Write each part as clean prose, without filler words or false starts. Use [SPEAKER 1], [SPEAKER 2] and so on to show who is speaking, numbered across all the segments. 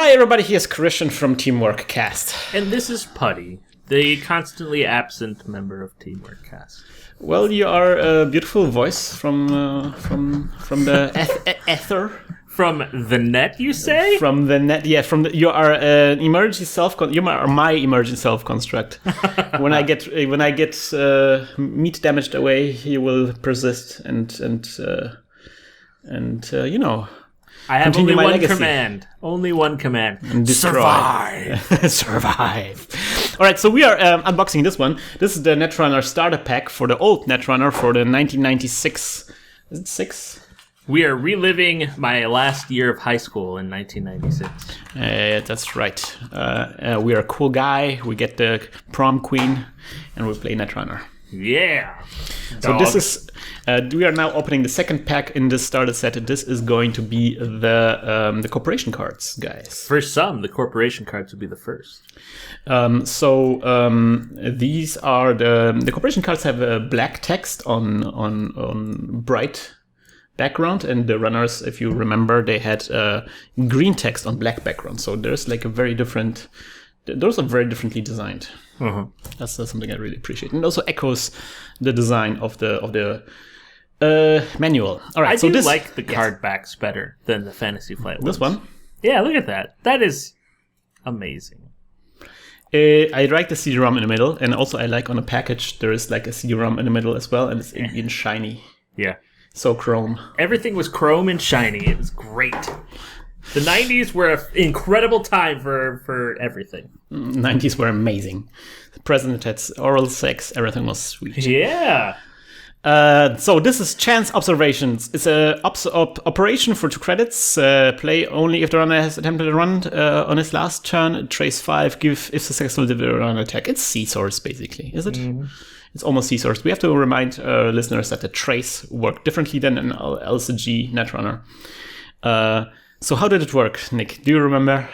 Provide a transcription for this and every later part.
[SPEAKER 1] Hi everybody, here's Krystian from Teamwork Cast.
[SPEAKER 2] And this is Putty, the constantly absent member of Teamwork Cast.
[SPEAKER 1] Well, you are a beautiful voice from the ether.
[SPEAKER 2] From the net, you say?
[SPEAKER 1] From the net, yeah. You are an emergency you are my emergency self-construct. when I get meat damaged away, you will persist and you know.
[SPEAKER 2] I have only one
[SPEAKER 1] legacy.
[SPEAKER 2] command. Only one command.
[SPEAKER 1] Survive. Survive. All right, so we are unboxing this one. This is the Netrunner Starter Pack for the old Netrunner for the 1996. Is it 6?
[SPEAKER 2] We are reliving my last year of high school in 1996.
[SPEAKER 1] That's right. We are a cool guy. We get the prom queen, and we play Netrunner.
[SPEAKER 2] Yeah.
[SPEAKER 1] So this is. We are now opening the second pack in this starter set. This is going to be the corporation cards, guys.
[SPEAKER 2] For some, the corporation cards would be the first.
[SPEAKER 1] These are the corporation cards have a black text on bright background, and the runners, if you remember, they had green text on black background. So there's like a very different. Those are very differently designed.
[SPEAKER 2] Uh-huh.
[SPEAKER 1] That's something I really appreciate, and also echoes the design of the manual. All right,
[SPEAKER 2] I do like the card backs better than the Fantasy Flight ones.
[SPEAKER 1] This one?
[SPEAKER 2] Yeah, look at that. That is amazing.
[SPEAKER 1] I like the CD-ROM in the middle, and also I like on a package there is like a CD-ROM in the middle as well, and it's in shiny.
[SPEAKER 2] Yeah.
[SPEAKER 1] So chrome.
[SPEAKER 2] Everything was chrome and shiny. It was great. The 90s were an incredible time for everything.
[SPEAKER 1] 90s were amazing. The president had oral sex. Everything was sweet.
[SPEAKER 2] Yeah.
[SPEAKER 1] So this is Chance Observations. It's a operation for 2 credits. Play only if the runner has attempted a run on his last turn. Trace 5. Give if successful the runner attack. It's C-source basically, is it? Mm-hmm. It's almost C-source. We have to remind listeners that the trace worked differently than an LCG Netrunner. So how did it work, Nick? Do you remember?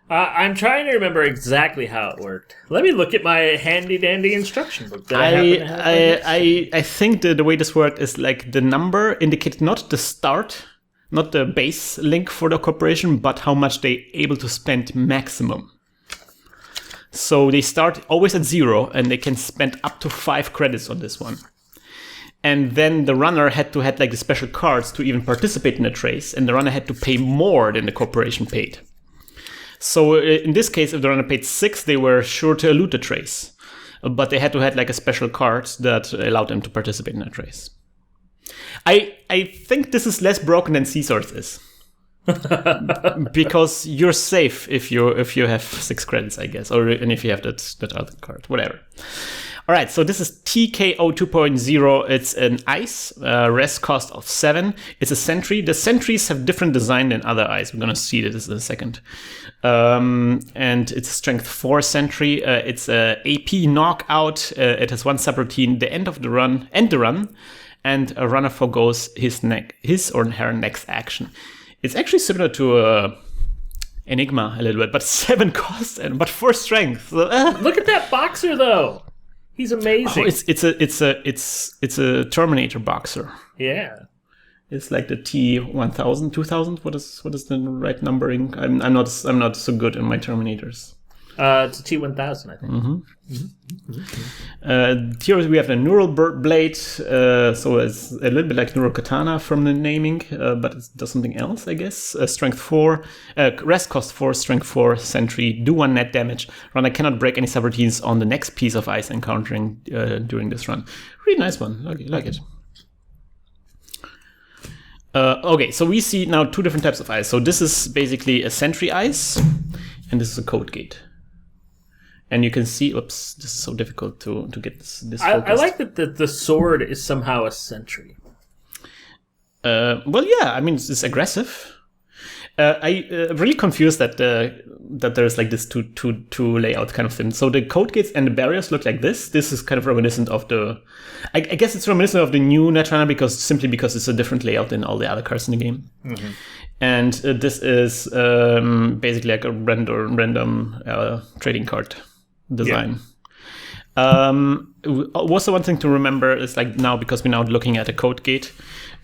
[SPEAKER 2] I'm trying to remember exactly how it worked. Let me look at my handy-dandy instruction book.
[SPEAKER 1] I think the way this worked is like the number indicates not the start, not the base link for the corporation, but how much they're able to spend maximum. So they start always at 0, and they can spend up to 5 credits on this one. And then the runner had to have like the special cards to even participate in the trace, and the runner had to pay more than the corporation paid. So in this case, if the runner paid 6, they were sure to elude the trace. But they had to have like a special card that allowed them to participate in that trace. I think this is less broken than C-Source is. Because you're safe if you have 6 credits, I guess. And if you have that other card, whatever. All right, so this is TKO 2.0. It's an ice, rest cost of 7. It's a sentry. The sentries have different design than other ice. We're going to see this in a second. And it's a strength 4 sentry. It's a AP knockout. It has 1 subroutine, the end of the run, and a runner forgoes his or her next action. It's actually similar to Enigma a little bit, but 7 cost but 4 strength.
[SPEAKER 2] Look at that boxer though. He's amazing.
[SPEAKER 1] Oh, it's a Terminator boxer.
[SPEAKER 2] Yeah.
[SPEAKER 1] It's like the T1000, 2000. What is the right numbering? I'm not so good in my Terminators.
[SPEAKER 2] It's a T1000, I think.
[SPEAKER 1] Mm-hmm. Mm-hmm. Here we have the Neural Blade, so it's a little bit like Neural Katana from the naming, but it does something else, I guess. Strength 4, rest cost 4, strength 4, sentry, do 1 net damage. Runner cannot break any subroutines on the next piece of ice encountering during this run. Really nice one, like it. Okay, so we see now 2 different types of ice. So this is basically a sentry ice, and this is a code gate. And you can see, oops, this is so difficult to get this focused.
[SPEAKER 2] I like that the sword is somehow a sentry.
[SPEAKER 1] Well, yeah, I mean, it's aggressive. I'm really confused that there's like this two layout kind of thing. So the code gates and the barriers look like this. This is kind of reminiscent of I guess it's reminiscent of the new Netrunner because it's a different layout than all the other cards in the game. Mm-hmm. And this is basically like a random trading card design. Yeah. Also, one thing to remember is like now, because we're now looking at a code gate,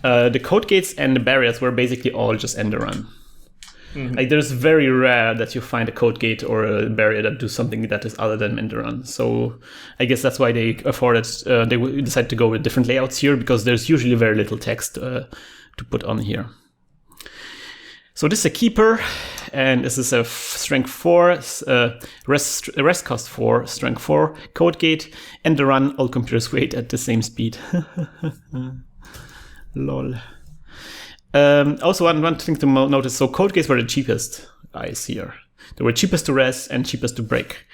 [SPEAKER 1] the code gates and the barriers were basically all just end the run. Like, there's very rare that you find a code gate or a barrier that do something that is other than end run. So I guess that's why they afforded. They decided to go with different layouts here, because there's usually very little text to put on here. So this is a keeper, and this is a strength 4, rest cost 4, strength 4, code gate, and the run. All computers wait at the same speed. Lol. Also, one thing to notice, so code gates were the cheapest guys here. They were cheapest to res and cheapest to break.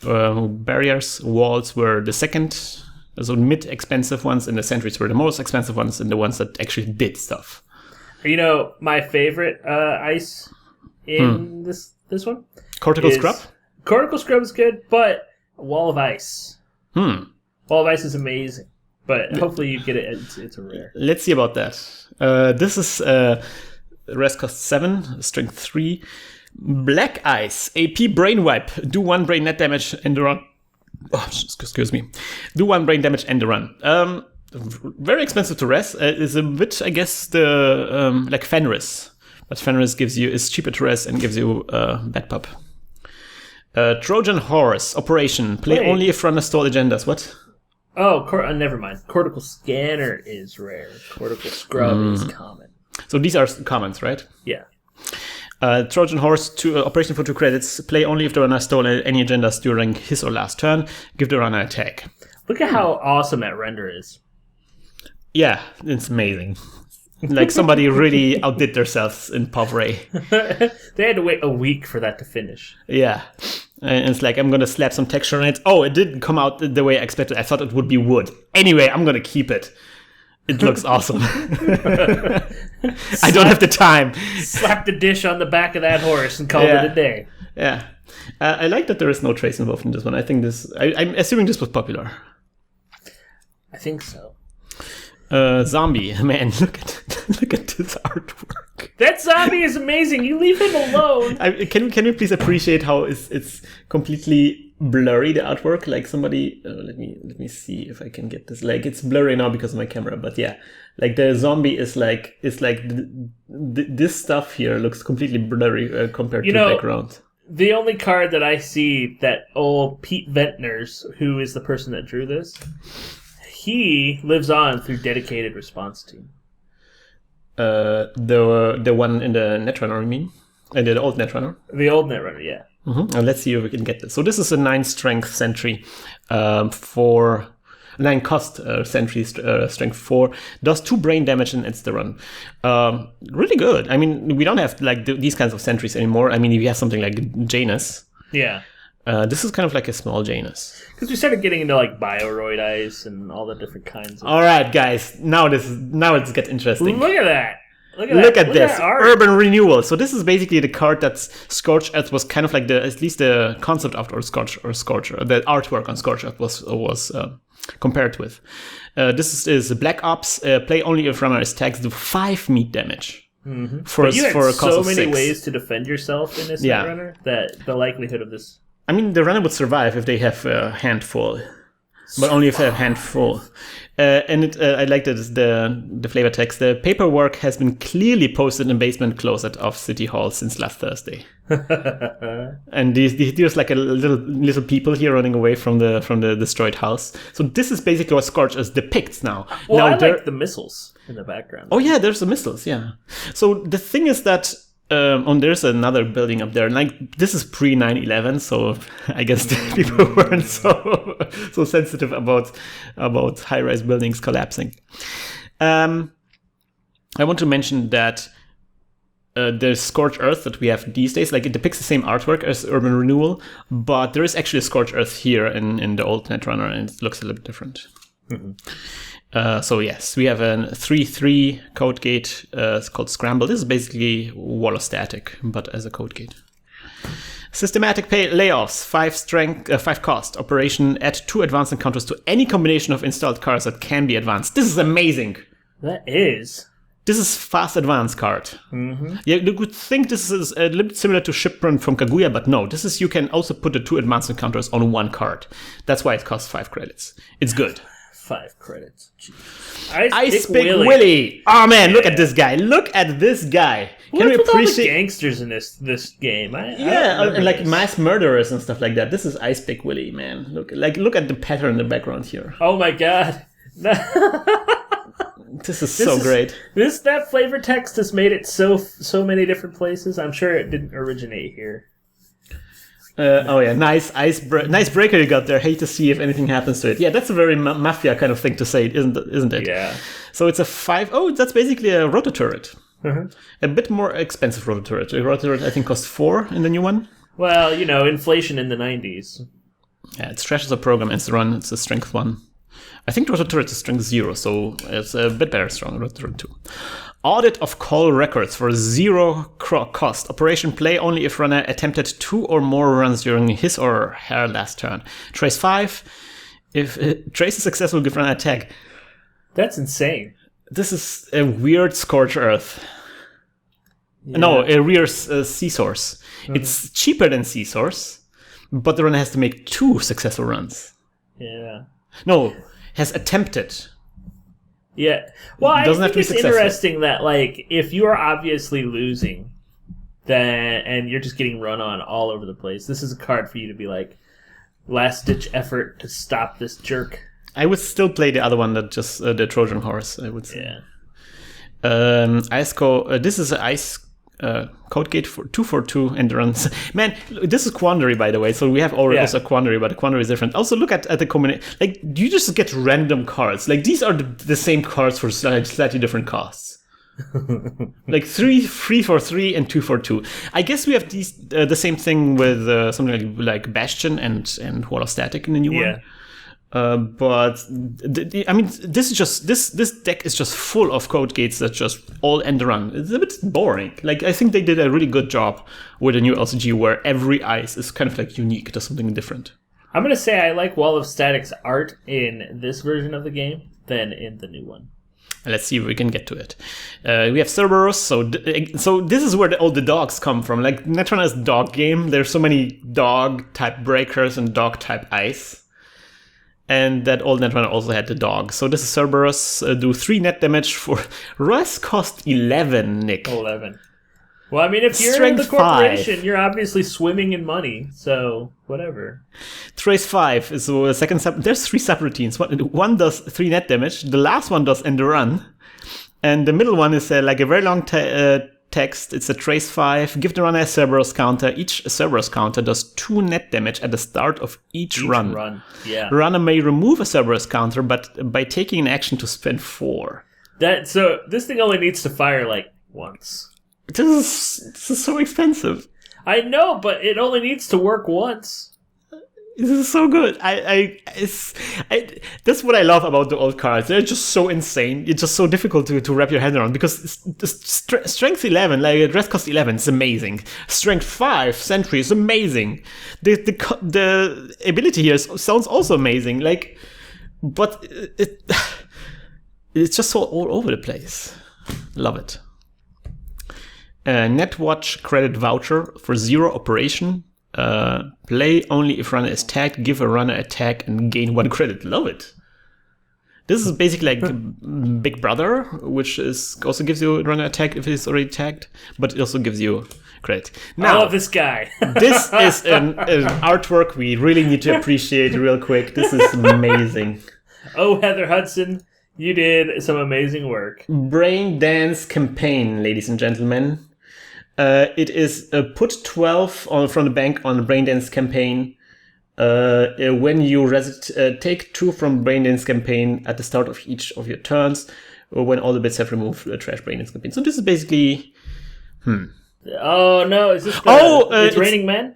[SPEAKER 1] Barriers, walls were the second, so mid-expensive ones, and the sentries were the most expensive ones, and the ones that actually did stuff.
[SPEAKER 2] You know, my favorite ice in this one?
[SPEAKER 1] Cortical Scrub?
[SPEAKER 2] Cortical Scrub is good, but Wall of Ice.
[SPEAKER 1] Wall
[SPEAKER 2] of Ice is amazing, but hopefully you get it. It's a rare.
[SPEAKER 1] Let's see about that. This is rest cost 7, strength 3. Black Ice, AP Brain Wipe. Do 1 brain net damage and the run. Oh, excuse me. Do 1 brain damage and the run. Very expensive to res. Is a bit, I guess, the like Fenris. But Fenris is cheaper to res and gives you bad pop. Trojan Horse, Operation. Play only if runner stole agendas. What?
[SPEAKER 2] Oh, never mind. Cortical Scanner is rare. Cortical Scrub is common.
[SPEAKER 1] So these are commons, right?
[SPEAKER 2] Yeah.
[SPEAKER 1] Trojan Horse, Operation for 2 credits. Play only if the runner stole any agendas during his or last turn. Give the runner attack.
[SPEAKER 2] Look at how awesome that render is.
[SPEAKER 1] Yeah, it's amazing. Like, somebody really outdid themselves in PovRay.
[SPEAKER 2] They had to wait a week for that to finish.
[SPEAKER 1] Yeah. And it's like, I'm going to slap some texture on it. Oh, it didn't come out the way I expected. I thought it would be wood. Anyway, I'm going to keep it. It looks awesome. I don't have the time.
[SPEAKER 2] Slap the dish on the back of that horse and call it a day.
[SPEAKER 1] Yeah. I like that there is no trace involved in this one. I think I'm assuming this was popular.
[SPEAKER 2] I think so.
[SPEAKER 1] Zombie. Man, look at this artwork.
[SPEAKER 2] That zombie is amazing. You leave him alone.
[SPEAKER 1] Can you please appreciate how it's completely blurry, the artwork? Like, somebody let me see if I can get this. Like, it's blurry now because of my camera, but yeah, like the zombie is like this stuff here looks completely blurry compared to the background.
[SPEAKER 2] The only card that I see that old Pete Ventners, who is the person that drew this, he lives on through dedicated response team.
[SPEAKER 1] The one in the Netrunner, you mean? And the old Netrunner?
[SPEAKER 2] The old Netrunner, yeah.
[SPEAKER 1] And let's see if we can get this. So this is a 9 strength sentry for 9 cost sentry strength 4. Does 2 brain damage and it's the run. Really good. I mean, we don't have like these kinds of sentries anymore. I mean, if you have something like Janus.
[SPEAKER 2] Yeah.
[SPEAKER 1] This is kind of like a small Janus.
[SPEAKER 2] Because we started getting into like Bioroid Ice and all the different kinds of...
[SPEAKER 1] All right, guys. Now it's get interesting.
[SPEAKER 2] Look at that.
[SPEAKER 1] Look at this. Urban Renewal. So this is basically the card that's Scorched Earth was kind of like at least the concept after Scorched, the artwork on Scorched Earth was compared with. This is Black Ops. Play only if runner is tagged to 5 meat damage.
[SPEAKER 2] Mm-hmm.
[SPEAKER 1] For
[SPEAKER 2] you had
[SPEAKER 1] a cost
[SPEAKER 2] so
[SPEAKER 1] of
[SPEAKER 2] many
[SPEAKER 1] 6.
[SPEAKER 2] ways to defend yourself in this runner that the likelihood of this...
[SPEAKER 1] I mean, the runner would survive if they have a handful, but only if they have a handful. And I like that the flavor text. The paperwork has been clearly posted in basement closet of City Hall since last Thursday. And there's like a little people here running away from the destroyed house. So this is basically what Scorch depicts now.
[SPEAKER 2] Well,
[SPEAKER 1] now,
[SPEAKER 2] I like the missiles in the background.
[SPEAKER 1] Oh yeah, there's the missiles. Yeah. So the thing is that. There's another building up there. Like, this is pre 9/11, so I guess people weren't so sensitive about high-rise buildings collapsing. I want to mention that the Scorched Earth that we have these days, like, it depicts the same artwork as Urban Renewal, but there is actually a Scorched Earth here in the old Netrunner, and it looks a little bit different. Mm-hmm. So yes, we have a 3/3 code gate. It's called Scramble. This is basically Wall of Static, but as a code gate. Systematic layoffs, 5 strength, 5 cost. Operation, add 2 advanced encounters to any combination of installed cards that can be advanced. This is amazing.
[SPEAKER 2] That is.
[SPEAKER 1] This is fast advance card.
[SPEAKER 2] Mm-hmm.
[SPEAKER 1] Yeah, you could think this is a little bit similar to Shipburn from Kaguya, but no. This is, you can also put the 2 advanced encounters on 1 card. That's why it costs 5 credits. It's good.
[SPEAKER 2] 5 credits. Jeez.
[SPEAKER 1] Ice Pick Willie. Oh man, look at this guy. Look at this guy. Can we
[SPEAKER 2] What's with all the
[SPEAKER 1] appreciate
[SPEAKER 2] gangsters in this game?
[SPEAKER 1] and like mass murderers and stuff like that. This is Ice Pick Willie, man. Look at the pattern in the background here.
[SPEAKER 2] Oh my god.
[SPEAKER 1] This is so great.
[SPEAKER 2] That flavor text has made it so many different places. I'm sure it didn't originate here.
[SPEAKER 1] Oh yeah, nice breaker you got there. Hate to see if anything happens to it. Yeah, that's a very mafia kind of thing to say, isn't it?
[SPEAKER 2] Yeah.
[SPEAKER 1] So it's a 5. Oh, that's basically a rototurret.
[SPEAKER 2] Uh-huh.
[SPEAKER 1] A bit more expensive rototurret. A rototurret I think costs 4 in the new one.
[SPEAKER 2] Well, inflation in the 90s.
[SPEAKER 1] Yeah, it's trash as a program. It's run. It's a strength 1. I think rototurret is strength 0, so it's a bit better strong. Rototurret 2. Audit of call records for 0 cost. Operation play only if runner attempted 2 or more runs during his or her last turn. Trace 5. If trace is successful, give runner attack.
[SPEAKER 2] That's insane.
[SPEAKER 1] This is a weird Scorch Earth.
[SPEAKER 2] Yeah.
[SPEAKER 1] No, a weird Sea Source. Mm-hmm. It's cheaper than Sea Source, but the runner has to make 2 successful runs.
[SPEAKER 2] Yeah.
[SPEAKER 1] No, has attempted.
[SPEAKER 2] Yeah. Well, I think it's
[SPEAKER 1] successful.
[SPEAKER 2] interesting that, like, if you are obviously losing, and you're just getting run on all over the place, this is a card for you to be like, last-ditch effort to stop this jerk.
[SPEAKER 1] I would still play the other one, that just the Trojan Horse, I would say.
[SPEAKER 2] Yeah.
[SPEAKER 1] This is an ice code gate for 2/2 endurance. Man, this is Quandary, by the way. So we have also Quandary, but the Quandary is different. Also, look at the combination. Like, you just get random cards. Like, these are the same cards for slightly different costs. Like 3 for 3 and 2 for 2. I guess we have these the same thing with something like Bastion and Wall of Static in the new one. But I mean, this deck is just full of code gates that just all end run. It's a bit boring. Like, I think they did a really good job with the new LCG, where every ice is kind of like unique to something different.
[SPEAKER 2] I'm gonna say I like Wall of Static's art in this version of the game than in the new one.
[SPEAKER 1] Let's see if we can get to it. We have Cerberus, so this is where all the dogs come from. Like, Netrunner's dog game, there's so many dog-type breakers and dog-type ice. And that old Netrunner also had the dog. So this is Cerberus, do 3 net damage for... Russ cost 11, Nick.
[SPEAKER 2] 11. Well, I mean, if you're
[SPEAKER 1] Strength
[SPEAKER 2] in the corporation,
[SPEAKER 1] 5.
[SPEAKER 2] you're obviously swimming in money, so whatever.
[SPEAKER 1] Trace 5 is a second there's 3 subroutines. One does 3 net damage, the last one does end the run, and the middle one is like a very long text. It's a Trace 5. Give the runner a Cerberus counter. Each Cerberus counter does 2 net damage at the start of each run.
[SPEAKER 2] Yeah.
[SPEAKER 1] Runner may remove a Cerberus counter, but by taking an action to spend 4.
[SPEAKER 2] So this thing only needs to fire like once.
[SPEAKER 1] This is so expensive.
[SPEAKER 2] I know, but it only needs to work once.
[SPEAKER 1] This is so good. That's what I love about the old cards. They're just so insane. It's just so difficult to wrap your head around, because strength 11, like dress cost 11, is amazing. Strength 5, Sentry, is amazing. The ability here sounds also amazing. Like, but it's just so all over the place. Love it. Netwatch credit voucher for 0 operation. Play only if runner is tagged, give a runner a tag, and gain 1 credit. Love it. This is basically like Big Brother, which also gives you a runner a tag if it's already tagged, but it also gives you credit. Now,
[SPEAKER 2] I love this guy.
[SPEAKER 1] This is an artwork we really need to appreciate real quick. This is amazing.
[SPEAKER 2] Oh, Heather Hudson, you did some amazing work.
[SPEAKER 1] Brain Dance Campaign, ladies and gentlemen. It is put 12 from the bank on the Brain Dance Campaign. When you take 2 from Brain Dance Campaign at the start of each of your turns, or when all the bits have removed the trash Brain Dance Campaign. So this is basically...
[SPEAKER 2] Oh, no, is this it's Raining Men?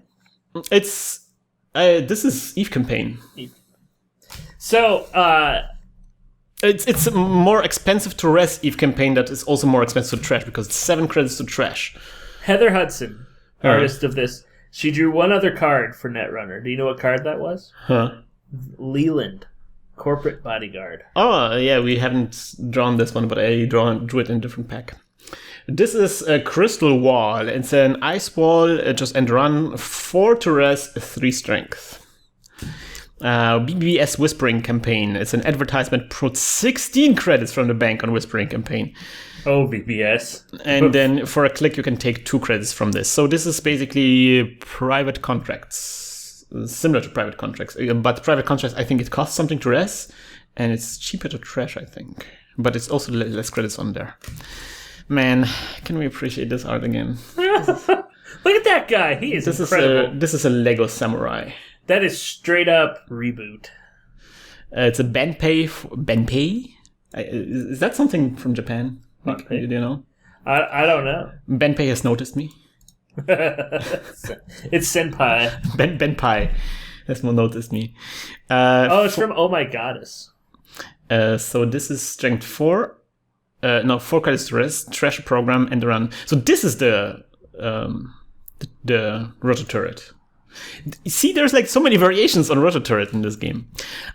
[SPEAKER 1] This is Eve Campaign.
[SPEAKER 2] So,
[SPEAKER 1] It's more expensive to res Eve Campaign that is also more expensive to trash, because it's 7 credits to trash.
[SPEAKER 2] Heather Hudson, artist of this, she drew one other card for Netrunner. Do you know what card that was? Leland, Corporate Bodyguard.
[SPEAKER 1] Oh, yeah, we haven't drawn this one, but I drew it in a different pack. This is a Crystal Wall. It's an ice wall, just end run, 4 to res, 3 strength. BBS Whispering Campaign. It's an advertisement. Put 16 credits from the bank on Whispering Campaign.
[SPEAKER 2] Oh, BBS.
[SPEAKER 1] And then for a click, you can take 2 credits from this. So this is basically private contracts, similar to private contracts. But private contracts, I think it costs something to res, and it's cheaper to trash, I think. But it's also less credits on there. Man, can we appreciate this art again?
[SPEAKER 2] Look at that guy. He is incredible.
[SPEAKER 1] This is a Lego Samurai.
[SPEAKER 2] That is straight up reboot.
[SPEAKER 1] It's a Benpei. Benpei? Is that something from Japan? Do you know?
[SPEAKER 2] I don't know.
[SPEAKER 1] Benpei has noticed me.
[SPEAKER 2] It's Senpai.
[SPEAKER 1] Benpai has noticed me.
[SPEAKER 2] It's from Oh My Goddess.
[SPEAKER 1] So this is strength 4. 4 credits to rest, trash a program, and run. So this is the rotor turret. See, there's like so many variations on rotor turret in this game.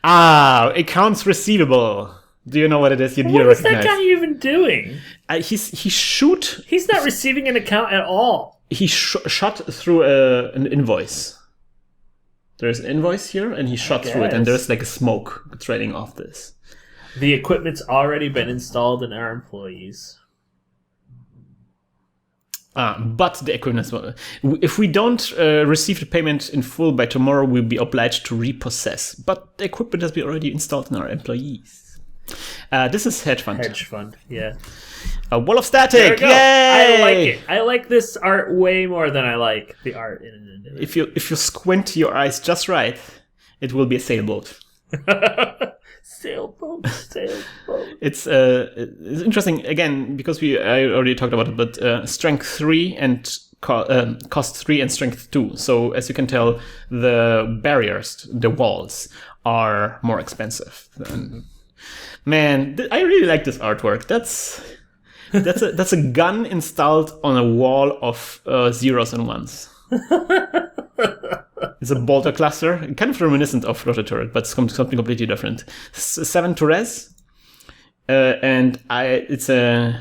[SPEAKER 1] Accounts receivable. Do you know what it is?
[SPEAKER 2] What is that guy even doing?
[SPEAKER 1] He's
[SPEAKER 2] not receiving an account at all.
[SPEAKER 1] He shot through an invoice. There's an invoice here, and he shot through it, and there's like a smoke trailing off this.
[SPEAKER 2] The equipment's already been installed in our employees.
[SPEAKER 1] But the equipment, if we don't receive the payment in full by tomorrow, we'll be obliged to repossess. But the equipment has been already installed in our employees. This is hedge fund.
[SPEAKER 2] Hedge fund, yeah.
[SPEAKER 1] A wall of static. Yay!
[SPEAKER 2] I like it. I like this art way more than I like the art in it.
[SPEAKER 1] If you squint your eyes just right, it will be a sailboat.
[SPEAKER 2] Sailboat.
[SPEAKER 1] It's interesting again because I already talked about it, but strength 3 and cost 3 and strength 2. So as you can tell, the barriers, the walls, are more expensive. Man, I really like this artwork. That's a gun installed on a wall of zeros and ones. It's a bolter cluster, kind of reminiscent of rotor turret, but something completely different. 7 to res, and it's a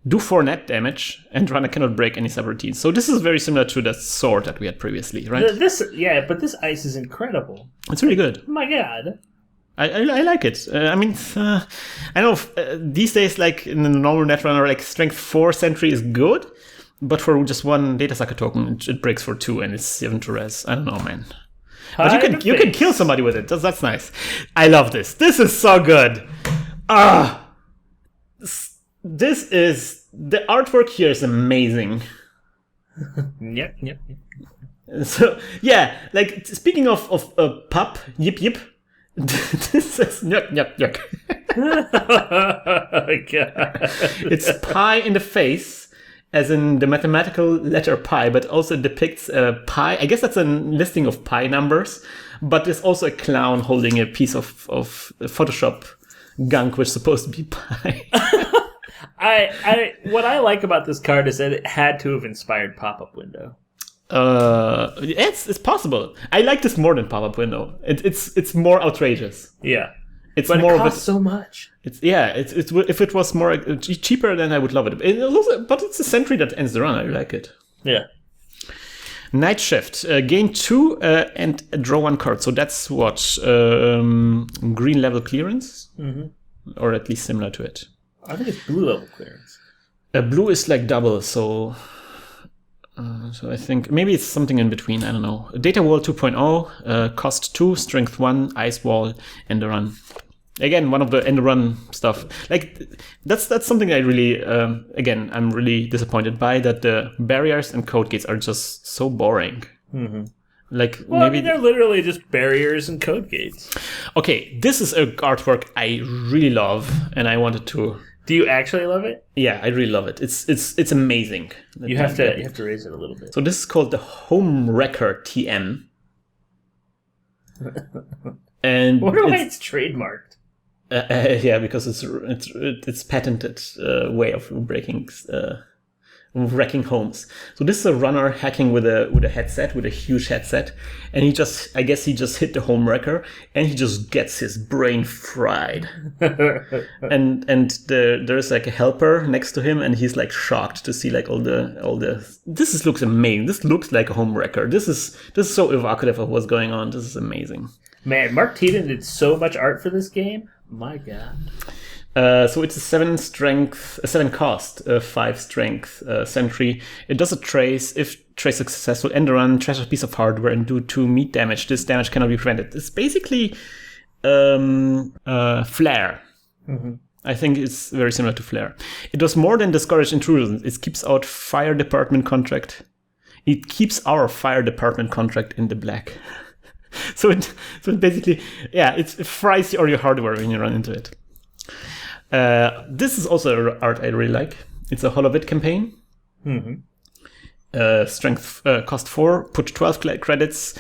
[SPEAKER 1] do 4 net damage, and runner cannot break any subroutines. So this is very similar to the sword that we had previously, right?
[SPEAKER 2] But this ice is incredible.
[SPEAKER 1] It's really good.
[SPEAKER 2] Oh my god.
[SPEAKER 1] I like it. I know these days, like in the normal Netrunner, like strength 4 sentry is good. But for just 1 data sucker token, it breaks for 2 and it's 7 to res. I don't know, man. But you can kill somebody with it. That's nice. I love this. This is so good. This is the artwork here is amazing.
[SPEAKER 2] Yep.
[SPEAKER 1] So yeah, like speaking of pup, yip yip. This is yuck.
[SPEAKER 2] Oh my god.
[SPEAKER 1] It's pie in the face. As in the mathematical letter pi, but also depicts a pi. I guess that's a listing of pi numbers, but there's also a clown holding a piece of Photoshop gunk, which is supposed to be pi.
[SPEAKER 2] What I like about this card is that it had to have inspired Pop-Up Window.
[SPEAKER 1] It's possible. I like this more than Pop-Up Window. It's more outrageous.
[SPEAKER 2] Yeah.
[SPEAKER 1] It's
[SPEAKER 2] but
[SPEAKER 1] more
[SPEAKER 2] it costs so much.
[SPEAKER 1] It's if it was more cheaper, then I would love it. But it's a sentry that ends the run. I like it.
[SPEAKER 2] Yeah.
[SPEAKER 1] Night Shift. Gain 2 and draw 1 card. So that's what green level clearance, or at least similar to it.
[SPEAKER 2] I think it's blue level clearance.
[SPEAKER 1] Blue is like double. So I think maybe it's something in between. I don't know. Data Wall 2.0. Cost 2, strength 1, ice wall, and the run. Again, one of the end run stuff. Like that's something I really again I'm really disappointed by, that the barriers and code gates are just so boring.
[SPEAKER 2] Mm-hmm.
[SPEAKER 1] Like
[SPEAKER 2] maybe they're literally just barriers and code gates.
[SPEAKER 1] Okay, this is a artwork I really love, and I wanted to.
[SPEAKER 2] Do you actually love it?
[SPEAKER 1] Yeah, I really love it. It's amazing.
[SPEAKER 2] You have to raise it a little bit.
[SPEAKER 1] So this is called the Homewrecker Tm. And
[SPEAKER 2] I wonder why it's trademarked.
[SPEAKER 1] Yeah, because it's patented way of wrecking homes. So this is a runner hacking with a headset, with a huge headset, and I guess he just hit the homewrecker, and he just gets his brain fried. and there's like a helper next to him, and he's like shocked to see like all the. Looks amazing. This looks like a homewrecker. This is so evocative of what's going on. This is amazing.
[SPEAKER 2] Man, Mark Teaton did so much art for this game. My God.
[SPEAKER 1] So it's a 7 strength, a 7 cost, 5 strength sentry. It does a trace. If trace is successful, end the run, trash a piece of hardware, and do 2 meat damage. This damage cannot be prevented. It's basically Flare. Mm-hmm. I think it's very similar to Flare. It does more than discourage intrusions. It keeps out fire department contract. It keeps our fire department contract in the black. so it basically, it fries your hardware when you run into it. This is also art I really like. It's a Holovit campaign. Mm-hmm. Strength cost 4, put 12 credits,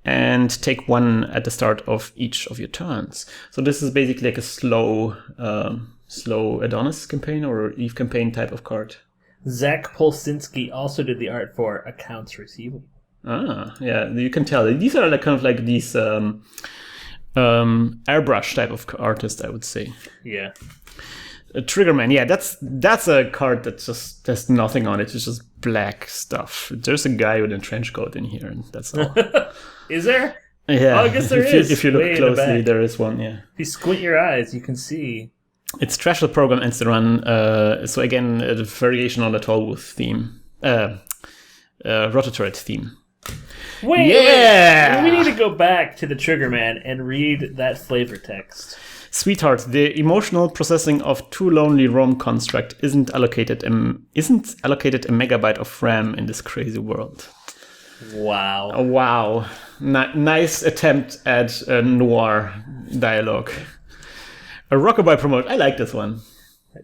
[SPEAKER 1] and take 1 at the start of each of your turns. So this is basically like a slow Adonis campaign or Eve campaign type of card.
[SPEAKER 2] Zach Polsinski also did the art for Accounts Receivable.
[SPEAKER 1] Ah, yeah, you can tell. These are like kind of like these airbrush type of artist, I would say.
[SPEAKER 2] Yeah.
[SPEAKER 1] Triggerman, yeah, that's a card that just there's nothing on it. It's just black stuff. There's a guy with a trench coat in here, and that's all.
[SPEAKER 2] Is there?
[SPEAKER 1] Yeah.
[SPEAKER 2] Oh, I guess there is.
[SPEAKER 1] If you look closely, there is one, yeah.
[SPEAKER 2] If you squint your eyes, you can see.
[SPEAKER 1] It's Trashel program ends the run. So again, a variation on the Tollbooth theme. Rototurret theme.
[SPEAKER 2] Wait, we need to go back to the Triggerman and read that flavor text.
[SPEAKER 1] Sweetheart, the emotional processing of Too Lonely Rome construct isn't allocated a megabyte of RAM in this crazy world.
[SPEAKER 2] Wow.
[SPEAKER 1] Wow. Nice attempt at a noir dialogue. A Rockabye promote. I like this one.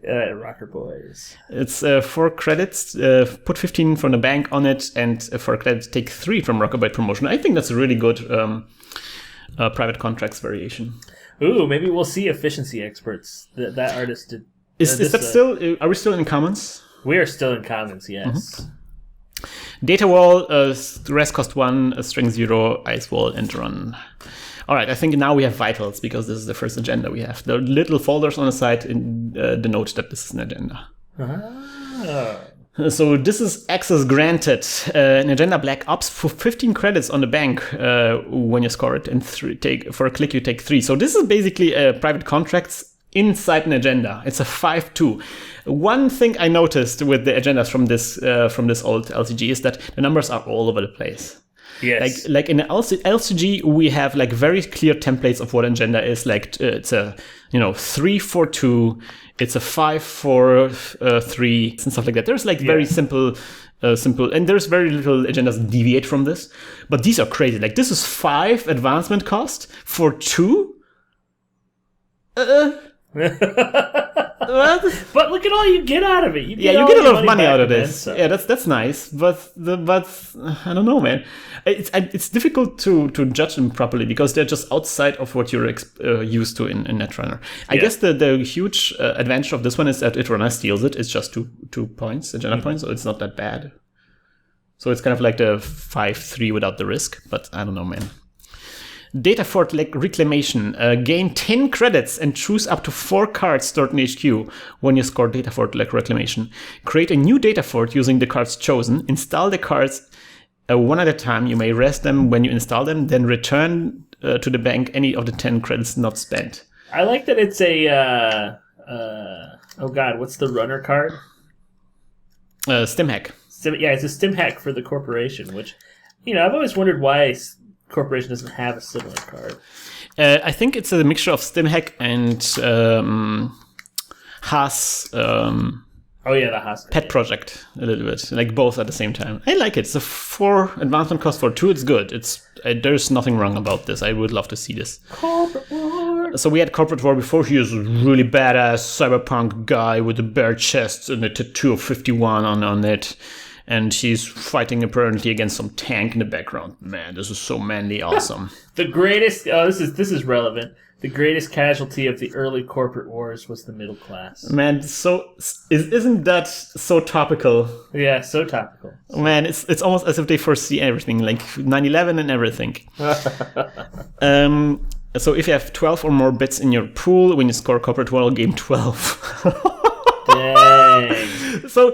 [SPEAKER 2] Rocker Boys.
[SPEAKER 1] It's 4 credits. Put 15 from the bank on it, and for credits, take 3 from Rockabye promotion. I think that's a really good private contracts variation.
[SPEAKER 2] Ooh, maybe we'll see efficiency experts. That artist did.
[SPEAKER 1] Is that still? Are we still in commons?
[SPEAKER 2] We are still in commons. Yes.
[SPEAKER 1] Mm-hmm. Data wall. Rest cost 1. String 0. Ice wall. End run. All right. I think now we have vitals because this is the first agenda we have. The little folders on the side denote that this is an agenda.
[SPEAKER 2] Ah.
[SPEAKER 1] So this is access granted. An agenda black ops for 15 credits on the bank when you score it, and for a click you take 3. So this is basically private contracts inside an agenda. It's a 5-2. One thing I noticed with the agendas from this old LCG is that the numbers are all over the place.
[SPEAKER 2] Yes.
[SPEAKER 1] Like in the LCG, we have like very clear templates of what an agenda is. Like it's a 3-4-2. It's a 5-4-3 and stuff like that. There's like very simple, and there's very little agendas that deviate from this. But these are crazy. Like this is 5 advancement cost for 2. What?
[SPEAKER 2] But look at all you get out of it.
[SPEAKER 1] You get a lot of money out of this. Yeah, that's nice. But I don't know, man. It's difficult to judge them properly because they're just outside of what you're used to in Netrunner. I guess the huge advantage of this one is that Netrunner steals it. It's just 2 points, agenda points, so it's not that bad. So it's kind of like the 5-3 without the risk. But I don't know, man. Data Fort Reclamation. Gain 10 credits and choose up to 4 cards stored in HQ when you score Data Fort Reclamation. Create a new Data Fort using the cards chosen. Install the cards one at a time. You may rest them when you install them, then return to the bank any of the 10 credits not spent.
[SPEAKER 2] I like that it's a... oh god, what's the runner card?
[SPEAKER 1] Stim hack.
[SPEAKER 2] It's a stim hack for the corporation, which, I've always wondered why... Corporation doesn't have a similar card.
[SPEAKER 1] I think it's a mixture of Stimhack and Haas.
[SPEAKER 2] The Haas
[SPEAKER 1] pet project a little bit, like both at the same time. I like it. It's a 4 advancement cost for 2. It's good. There's nothing wrong about this. I would love to see this.
[SPEAKER 2] Corporate War.
[SPEAKER 1] So we had Corporate War before. He was a really badass cyberpunk guy with a bare chest and a tattoo of 51 on it. And he's fighting apparently against some tank in the background. Man, this is so manly, awesome.
[SPEAKER 2] The greatest. Oh, this is relevant. The greatest casualty of the early corporate wars was the middle class.
[SPEAKER 1] Man, isn't that so topical?
[SPEAKER 2] Yeah, so topical.
[SPEAKER 1] Man, it's almost as if they foresee everything, like 9/11 and everything. So if you have 12 or more bits in your pool, when you score corporate war, game 12.
[SPEAKER 2] Dang.
[SPEAKER 1] So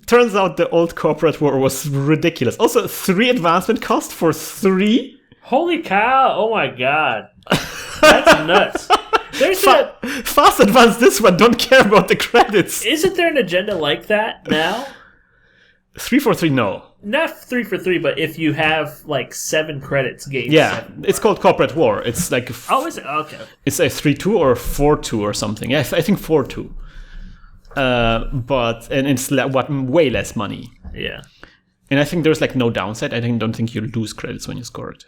[SPEAKER 1] turns out the old corporate war was ridiculous. Also, 3 advancement cost for 3.
[SPEAKER 2] Holy cow! Oh my god, that's nuts. There's
[SPEAKER 1] fast advance this one. Don't care about the credits.
[SPEAKER 2] Isn't there an agenda like that now?
[SPEAKER 1] 3-4-3, no.
[SPEAKER 2] Not 3 for 3, but if you have like 7 credits, gain.
[SPEAKER 1] Yeah, it's called Corporate War. It's like
[SPEAKER 2] is it? Okay.
[SPEAKER 1] It's a 3-2 or 4-2 or something. Yeah, I think 4-2. But it's way less money.
[SPEAKER 2] Yeah.
[SPEAKER 1] And I think there's like no downside. I don't think you lose credits when you score it.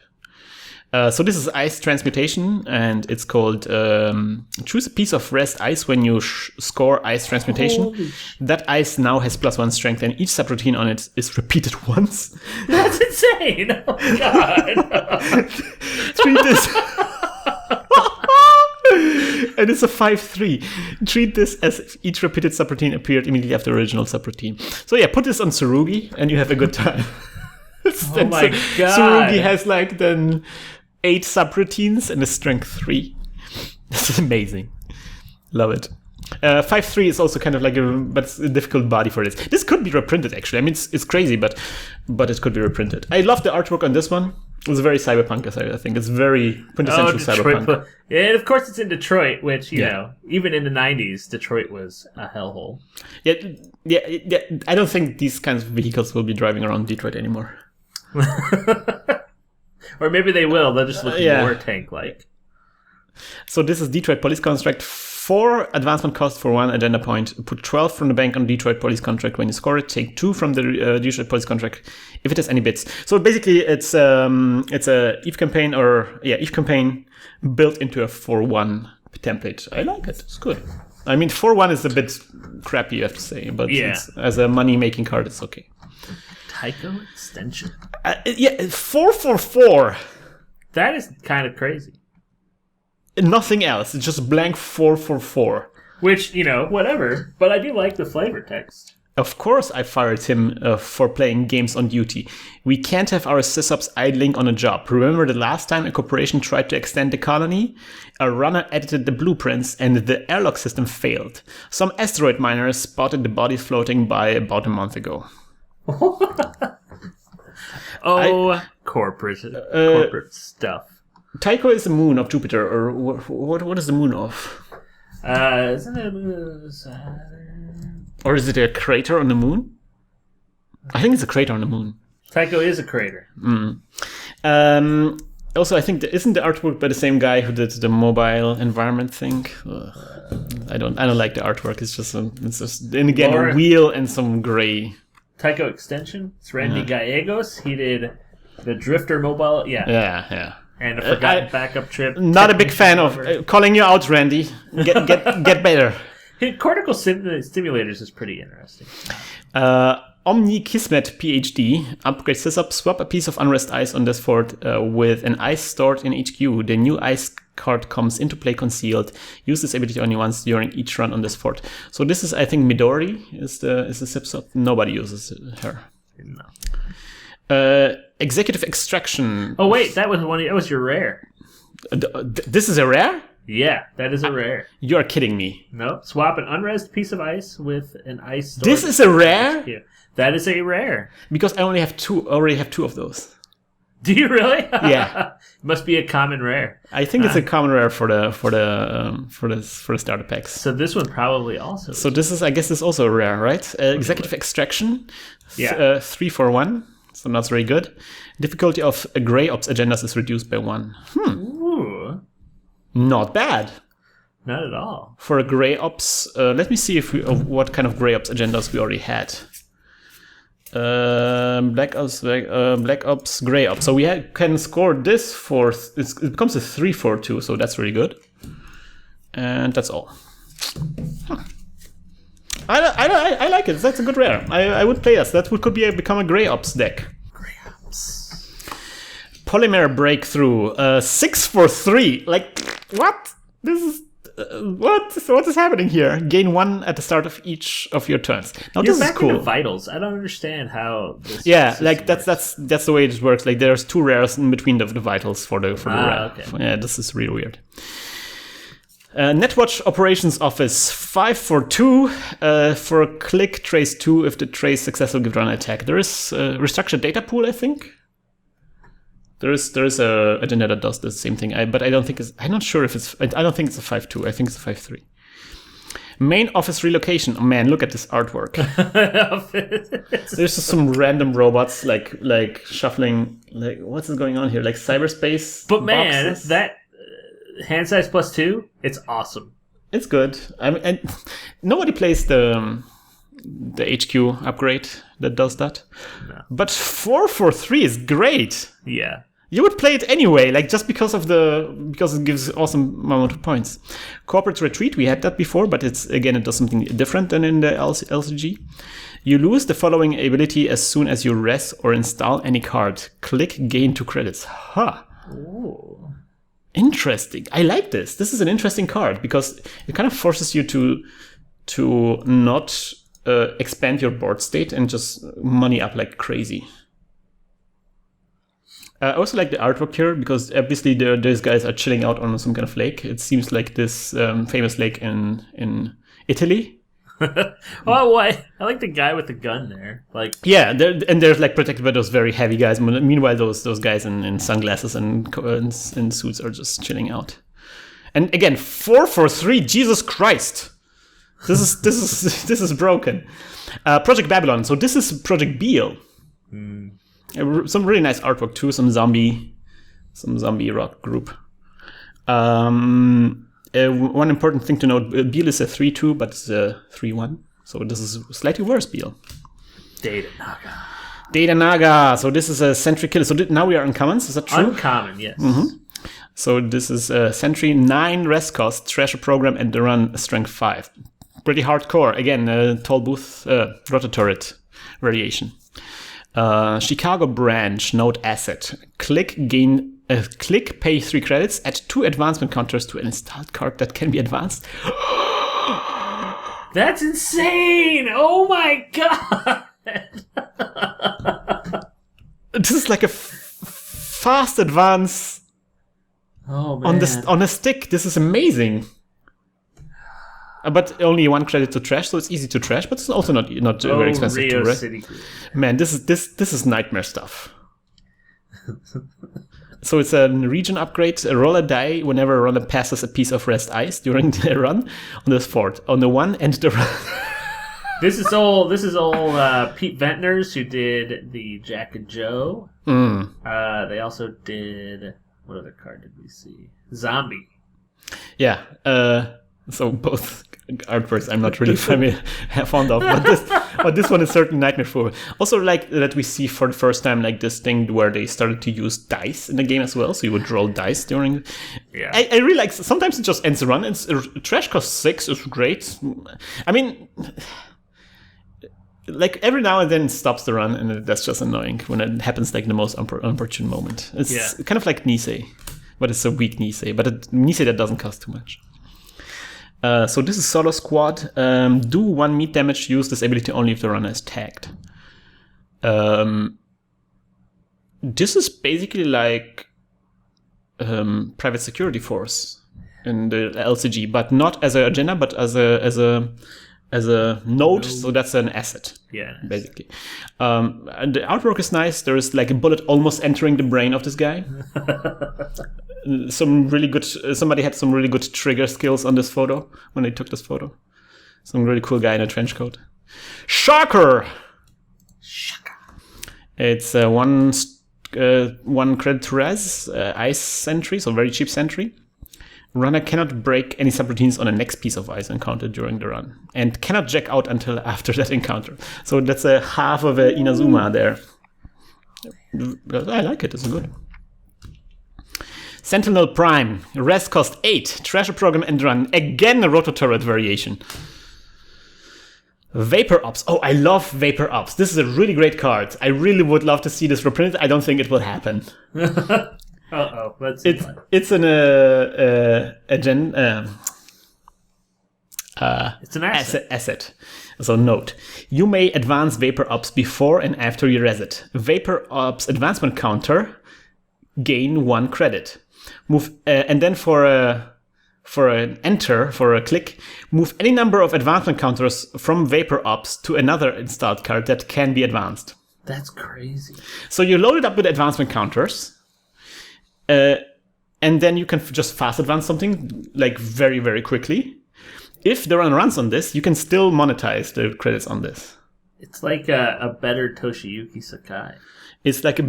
[SPEAKER 1] So this is ice transmutation, and it's called choose a piece of rest ice when you score ice transmutation. That ice now has +1 strength, and each subroutine on it is repeated once.
[SPEAKER 2] That's insane! Oh my god!
[SPEAKER 1] Treat this. And it's a 5-3. Treat this as if each repeated subroutine appeared immediately after the original subroutine. So yeah, put this on Tsurugi, and you have a good time.
[SPEAKER 2] Oh my god!
[SPEAKER 1] Tsurugi has like then 8 subroutines and a strength 3. This is amazing. Love it. 5-3 is also kind of like but it's a difficult body for this. This could be reprinted actually. I mean, it's crazy, but it could be reprinted. I love the artwork on this one. It's very cyberpunk, I think. It's very quintessential cyberpunk.
[SPEAKER 2] Yeah, and of course it's in Detroit, which, you know, even in the 90s, Detroit was a hellhole.
[SPEAKER 1] Yeah. I don't think these kinds of vehicles will be driving around Detroit anymore.
[SPEAKER 2] Or maybe they will. They'll just look more tank-like.
[SPEAKER 1] So this is Detroit Police Contract. 4 advancement cost for 1 agenda point. Put 12 from the bank on Detroit Police Contract when you score it. Take 2 from the Detroit Police Contract if it has any bits. So basically, it's a Eve campaign Eve campaign built into a 4-1 template. I like it. It's good. I mean, 4-1 is a bit crappy, you have to say, but as a money-making card, it's okay.
[SPEAKER 2] Tycho extension.
[SPEAKER 1] 4-4-4.
[SPEAKER 2] That is kind of crazy.
[SPEAKER 1] Nothing else. It's just blank 4-4-4.
[SPEAKER 2] Which, you know, whatever. But I do like the flavor text.
[SPEAKER 1] Of course I fired him for playing games on duty. We can't have our sysops idling on a job. Remember the last time a corporation tried to extend the colony? A runner edited the blueprints and the airlock system failed. Some asteroid miners spotted the bodies floating by about a month ago.
[SPEAKER 2] Corporate stuff.
[SPEAKER 1] Tycho is the moon of Jupiter, or what is the moon of?
[SPEAKER 2] Isn't it Saturn?
[SPEAKER 1] Or is it a crater on the moon? I think it's a crater on the moon.
[SPEAKER 2] Tycho is a crater.
[SPEAKER 1] Also, I think isn't the artwork by the same guy who did the mobile environment thing? I don't like the artwork. It's just and again a wheel and some gray.
[SPEAKER 2] Tycho extension. It's Randy Gallegos. He did the Drifter mobile. Yeah. And a forgotten backup trip.
[SPEAKER 1] Not a big fan of calling you out, Randy. Get better.
[SPEAKER 2] Cortical stimulators is pretty interesting.
[SPEAKER 1] Omni Kismet PhD. Upgrade sysup. Swap a piece of unrest ice on this fort with an ice stored in HQ. The new ice card comes into play concealed. Use this ability only once during each run on this fort. So this is, I think, Midori is the sysup. Nobody uses her.
[SPEAKER 2] No.
[SPEAKER 1] Executive Extraction.
[SPEAKER 2] Oh wait, that was your rare.
[SPEAKER 1] This is a rare?
[SPEAKER 2] Yeah, that is a rare.
[SPEAKER 1] You are kidding me.
[SPEAKER 2] Nope. Swap an unresed piece of ice with an ice.
[SPEAKER 1] This is a rare?
[SPEAKER 2] Yeah. That is a rare.
[SPEAKER 1] Because I already have 2 of those.
[SPEAKER 2] Do you really?
[SPEAKER 1] Yeah.
[SPEAKER 2] Must be a common rare.
[SPEAKER 1] I think it's a common rare for the starter packs.
[SPEAKER 2] So this one probably also.
[SPEAKER 1] So this is, I guess, this is also a rare, right? Executive Extraction. 3 for 1. So not very good. Difficulty of Grey Ops agendas is reduced by 1.
[SPEAKER 2] Ooh.
[SPEAKER 1] Not bad.
[SPEAKER 2] Not at all.
[SPEAKER 1] For a Grey Ops, let me see what kind of Grey Ops agendas we already had. Black Ops, Grey Ops. So we can score this for... It becomes a 3-4-2, so that's really good. And that's all. I like it. That's a good rare. I would play this. That could become a Grey Ops deck.
[SPEAKER 2] Grey Ops.
[SPEAKER 1] Polymer Breakthrough. 6 for 3. Like, what? This is... what is happening here? Gain 1 at the start of each of your turns. Now
[SPEAKER 2] You're
[SPEAKER 1] this is cool.
[SPEAKER 2] Vitals. I don't understand how this.
[SPEAKER 1] Yeah, like that's the way it works. Like there's 2 rares in between the vitals for the rare.
[SPEAKER 2] Okay.
[SPEAKER 1] Yeah, this is really weird. Netwatch Operations Office 5 for 2 for click trace 2 if the trace successful give run attack. There is restructured data pool, I think. There is a agenda that does the same thing, but I don't think I'm not sure if it's. I don't think it's a 5-2. I think it's a 5-3. Main office relocation. Oh, man, look at this artwork. There's just some random robots like shuffling. Like, what's going on here? Like cyberspace.
[SPEAKER 2] But man,
[SPEAKER 1] boxes.
[SPEAKER 2] that hand size +2, it's awesome.
[SPEAKER 1] It's good. I mean, and nobody plays the HQ upgrade that does that.
[SPEAKER 2] No.
[SPEAKER 1] But 4-4-3 is great.
[SPEAKER 2] Yeah.
[SPEAKER 1] You would play it anyway, like just because it gives awesome amount of points. Corporate retreat, we had that before, but it does something different than in the LCG. You lose the following ability as soon as you res or install any card. Click, gain 2 credits. Huh.
[SPEAKER 2] Ooh.
[SPEAKER 1] Interesting. I like this. This is an interesting card because it kind of forces you to not expand your board state and just money up like crazy. I also like the artwork here because obviously these guys are chilling out on some kind of lake. It seems like this famous lake in Italy.
[SPEAKER 2] Oh, I like the guy with the gun there. Like,
[SPEAKER 1] yeah, they're like protected by those very heavy guys. Meanwhile, those guys in sunglasses and suits are just chilling out. And again, 4-4-3. Jesus Christ, this is broken. Project Babylon. So this is Project Beale. Some really nice artwork too. Some zombie rock group. One important thing to note: Beale is a 3-2, but it's a 3-1. So this is slightly worse. Beale. Data Naga. So this is a sentry killer. So now we are uncommons. Is that true?
[SPEAKER 2] Uncommon, yes.
[SPEAKER 1] Mm-hmm. So this is a sentry, 9 rest cost, treasure program, and the run strength 5. Pretty hardcore. Again, tall booth, rotor turret variation. Chicago branch, node asset. Click, pay 3 credits, add 2 advancement counters to an installed card that can be advanced.
[SPEAKER 2] That's insane! Oh my god!
[SPEAKER 1] This is like a fast advance on a stick. This is amazing. But only 1 credit to trash, so it's easy to trash, but it's also not very expensive
[SPEAKER 2] Rio
[SPEAKER 1] to
[SPEAKER 2] City.
[SPEAKER 1] Man, this is nightmare stuff. So it's a region upgrade. Roll a die whenever a runner passes a piece of rest ice during the run on this fort. On the 1 and the run.
[SPEAKER 2] This is all Pete Ventners, who did the Jack and Joe. They also did, what other card did we see? Zombie.
[SPEAKER 1] Yeah. So both artworks I'm not really fond of, but this one is certainly nightmare for. Also, like that we see for the first time like this thing where they started to use dice in the game as well. So you would roll dice during.
[SPEAKER 2] Yeah,
[SPEAKER 1] I really like. Sometimes it just ends the run. It's trash cost 6 is great. I mean, like every now and then it stops the run, and that's just annoying when it happens like the most unopportune moment. It's kind of like Nisei, but it's a weak Nisei, but a Nisei that doesn't cost too much. So this is solo squad. Do 1 meat damage. Use this ability only if the runner is tagged. This is basically like private security force in the LCG, but not as an agenda, but as a node. So that's an asset.
[SPEAKER 2] Yeah,
[SPEAKER 1] basically. And the artwork is nice. There is like a bullet almost entering the brain of this guy. Somebody had some really good trigger skills on this photo when they took this photo. Some really cool guy in a trench coat. Shocker! It's 1 credit to res, ice sentry, so very cheap sentry. Runner cannot break any subroutines on the next piece of ice encountered during the run, and cannot jack out until after that encounter. So that's a half of a Inazuma there. I like it, it's good. Sentinel Prime, rest cost 8, treasure program and run. Again, a rotor turret variation. Vapor Ops. Oh, I love Vapor Ops. This is a really great card. I really would love to see this reprinted. I don't think it will happen.
[SPEAKER 2] Uh-oh. Let's see.
[SPEAKER 1] It's an
[SPEAKER 2] it's an
[SPEAKER 1] asset. So note, you may advance Vapor Ops before and after you res it. Vapor Ops advancement counter, gain 1 credit. Move and then for a click, move any number of advancement counters from Vapor Ops to another installed card that can be advanced.
[SPEAKER 2] That's crazy.
[SPEAKER 1] So you load it up with advancement counters, And then you can just fast advance something like very, very quickly. If the runner runs on this, you can still monetize the credits on this.
[SPEAKER 2] It's like a better Toshiyuki Sakai.
[SPEAKER 1] It's like a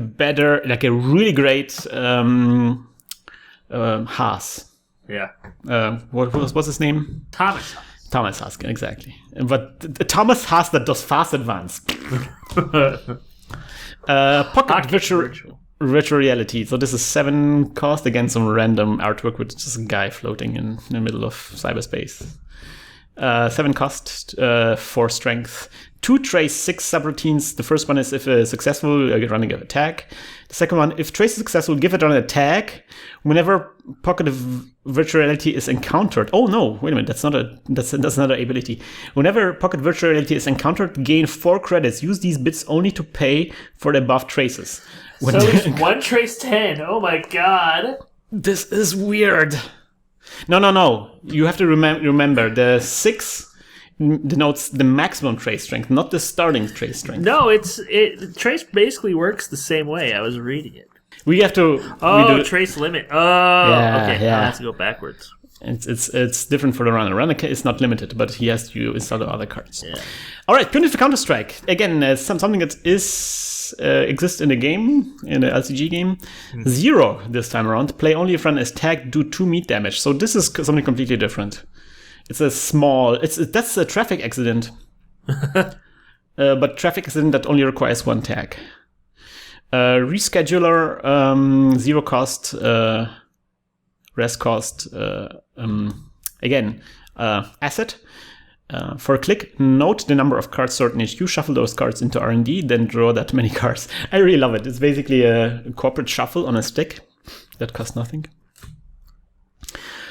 [SPEAKER 1] really great Haas.
[SPEAKER 2] Yeah.
[SPEAKER 1] What's his name?
[SPEAKER 2] Thomas Haas.
[SPEAKER 1] Thomas Haas, exactly. But the Thomas Haas that does fast advance. Pocket virtual reality. So this is 7 cost, again some random artwork with just a guy floating in the middle of cyberspace. 7 cost, 4 strength, 2 trace, 6 subroutines. The first one is if successful, running an attack. The second one, if trace is successful, give it on an attack. Whenever pocket of virtual reality is encountered. Oh no, wait a minute, that's another ability. Whenever pocket virtual reality is encountered, gain 4 credits. Use these bits only to pay for the above traces.
[SPEAKER 2] So it's 1 trace 10. Oh my god.
[SPEAKER 1] This is weird. No. You have to remember the 6 denotes the maximum trace strength, not the starting trace strength.
[SPEAKER 2] No, trace basically works the same way. I was reading it.
[SPEAKER 1] We have to.
[SPEAKER 2] Trace limit. Oh,
[SPEAKER 1] yeah,
[SPEAKER 2] okay.
[SPEAKER 1] Yeah.
[SPEAKER 2] I have to go backwards.
[SPEAKER 1] It's different for the runner. Runner is not limited, but he has to install the other cards.
[SPEAKER 2] Yeah.
[SPEAKER 1] All right, punitive Counter-Strike. Again, something that exists in the game, in the LCG game. 0 this time around. Play only if runner is tagged, do 2 meat damage. So this is something completely different. It's a small. That's a traffic accident, but traffic accident that only requires 1 tag. Rescheduler, 0 cost, rest cost. Again, asset. For a click, note the number of cards stored in HQ, shuffle those cards into R&D, then draw that many cards. I really love it. It's basically a corporate shuffle on a stick that costs nothing.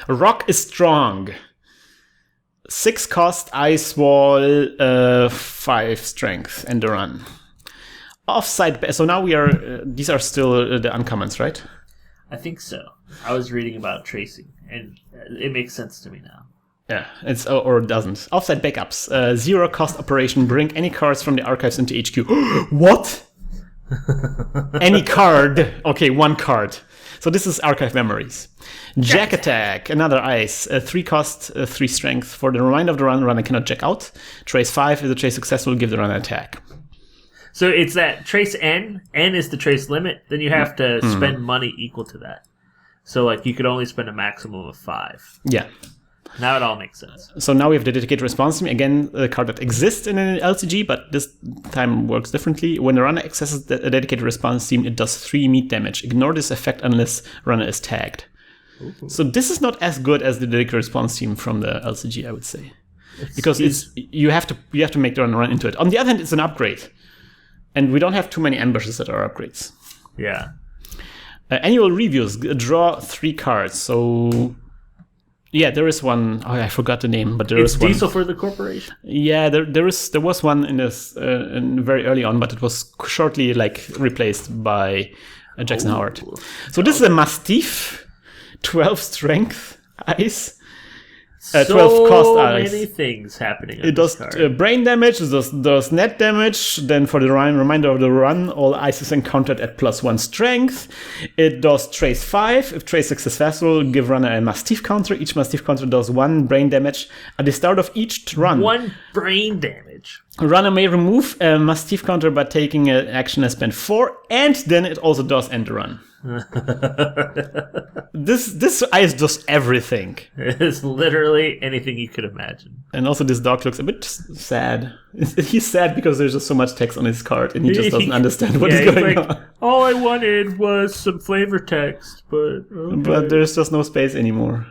[SPEAKER 1] Rock is strong. 6 cost, ice wall, 5 strength, and a run. Offside. So now we are. These are still the uncommons, right?
[SPEAKER 2] I think so. I was reading about tracing, and it makes sense to me now.
[SPEAKER 1] Yeah, or it doesn't. Offside backups. 0 cost operation. Bring any cards from the archives into HQ. What? Any card. Okay, 1 card. So this is archive memories. Jack attack. Another ice. 3 cost, 3 strength. For the remainder of the run, runner cannot jack out. Trace 5. If the trace successful, give the runner attack.
[SPEAKER 2] So it's that trace N. N is the trace limit. Then you have to spend money equal to that. So like you could only spend a maximum of 5.
[SPEAKER 1] Yeah.
[SPEAKER 2] Now it all makes sense.
[SPEAKER 1] So now we have the dedicated response team. Again, a card that exists in an LCG, but this time works differently. When the runner accesses a dedicated response team, it does 3 meat damage. Ignore this effect unless runner is tagged. Ooh. So this is not as good as the dedicated response team from the LCG, I would say, because you have to make the runner run into it. On the other hand, it's an upgrade, and we don't have too many ambushes that are upgrades.
[SPEAKER 2] Yeah.
[SPEAKER 1] Annual reviews. Draw 3 cards. So. Yeah, there is one. Oh, I forgot the name, but
[SPEAKER 2] it's Diesel for the corporation.
[SPEAKER 1] Yeah, there was one in this very early on, but it was shortly replaced by Jackson Howard. So this is a Mastiff, 12 strength ice, 12 cost ice.
[SPEAKER 2] So many things happening.
[SPEAKER 1] It does brain damage. It does net damage. Then for the remainder of the run, all ice is encountered at +1 strength. It does trace 5. If trace is successful, give runner a Mastiff counter. Each Mastiff counter does 1 brain damage at the start of each run. 1
[SPEAKER 2] brain damage.
[SPEAKER 1] Runner may remove a Mastiff counter by taking an action and spend 4, and then it also does end the run. This ice does everything.
[SPEAKER 2] It's literally anything you could imagine.
[SPEAKER 1] And also this dog looks a bit sad. He's sad because there's just so much text on his card and he just doesn't understand what is going on.
[SPEAKER 2] All I wanted was some flavor text, but okay.
[SPEAKER 1] But there's just no space anymore.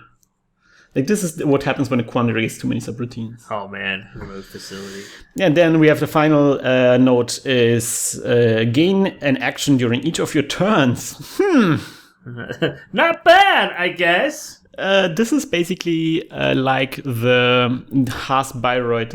[SPEAKER 1] This is what happens when a quandary is too many subroutines.
[SPEAKER 2] Oh man, remote facility.
[SPEAKER 1] And then we have the final note is gain an action during each of your turns.
[SPEAKER 2] Not bad, I guess.
[SPEAKER 1] This is basically like the Haas Bayreuth,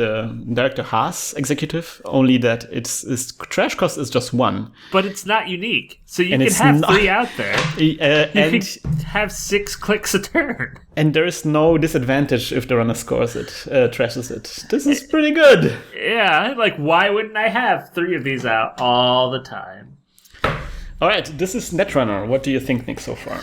[SPEAKER 1] Director Haas executive, only that its trash cost is just 1.
[SPEAKER 2] But it's not unique. So you can have 3 out there. You can have 6 clicks a turn.
[SPEAKER 1] And there is no disadvantage if the runner scores it, trashes it. This is pretty good.
[SPEAKER 2] Yeah, why wouldn't I have 3 of these out all the time?
[SPEAKER 1] All right, this is Netrunner. What do you think, Nick, so far?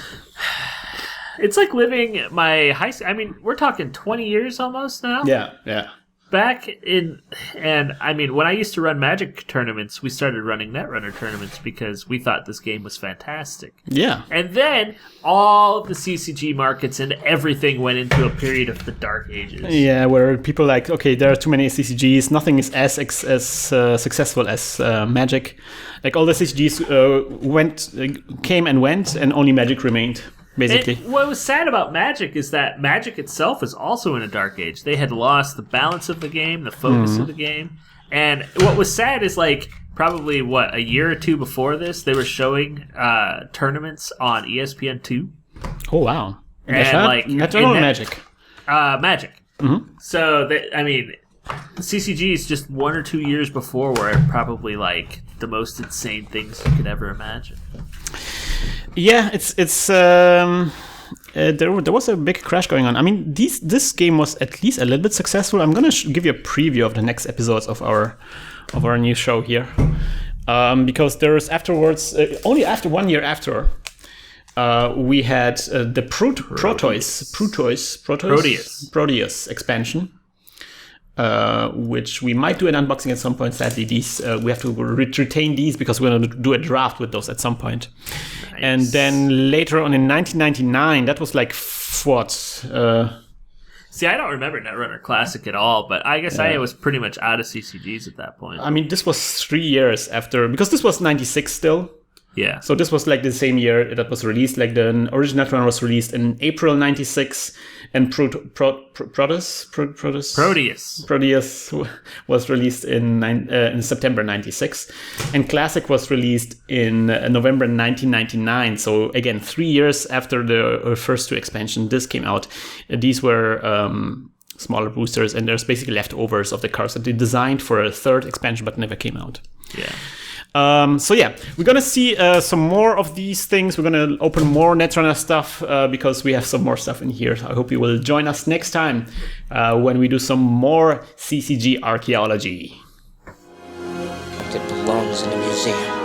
[SPEAKER 2] It's like living my high school. I mean, we're talking 20 years almost now.
[SPEAKER 1] Yeah.
[SPEAKER 2] Back in, and I mean, when I used to run Magic tournaments, we started running Netrunner tournaments because we thought this game was fantastic.
[SPEAKER 1] Yeah.
[SPEAKER 2] And then all of the CCG markets and everything went into a period of the Dark Ages.
[SPEAKER 1] Yeah, where people like, okay, there are too many CCGs. Nothing is as successful as Magic. Like all the CCGs came and went, and only Magic remained. Basically.
[SPEAKER 2] And what was sad about Magic is that Magic itself is also in a dark age. They had lost the balance of the game, the focus of the game. And what was sad is like probably a year or two before this, they were showing tournaments on ESPN2.
[SPEAKER 1] Oh wow!
[SPEAKER 2] And like
[SPEAKER 1] Magic.
[SPEAKER 2] Magic.
[SPEAKER 1] Mm-hmm.
[SPEAKER 2] So CCG is just 1 or 2 years before were probably like the most insane things you could ever imagine.
[SPEAKER 1] Yeah, it's there was a big crash going on. I mean, this game was at least a little bit successful. I'm gonna give you a preview of the next episodes of our new show here, because there is afterwards only after 1 year after we had the Proteus expansion. Which we might do an unboxing at some point. Sadly, these we have to retain these because we're going to do a draft with those at some point. Nice. And then later on in 1999, that was like what?
[SPEAKER 2] See, I don't remember Netrunner Classic at all, but I guess I was pretty much out of CCGs at that point.
[SPEAKER 1] I mean, this was 3 years after, because this was 96 still.
[SPEAKER 2] Yeah.
[SPEAKER 1] So this was like the same year that was released. Like the original Netrunner was released in April 96, and Proteus was released in September 96, and Classic was released in November 1999. So again, 3 years after the first two expansions, this came out. These were smaller boosters, and there's basically leftovers of the cards that they designed for a third expansion but never came out.
[SPEAKER 2] Yeah.
[SPEAKER 1] So yeah, we're gonna see some more of these things. We're gonna open more Netrunner stuff because we have some more stuff in here. I hope you will join us next time when we do some more CCG archaeology.
[SPEAKER 3] It belongs in a museum.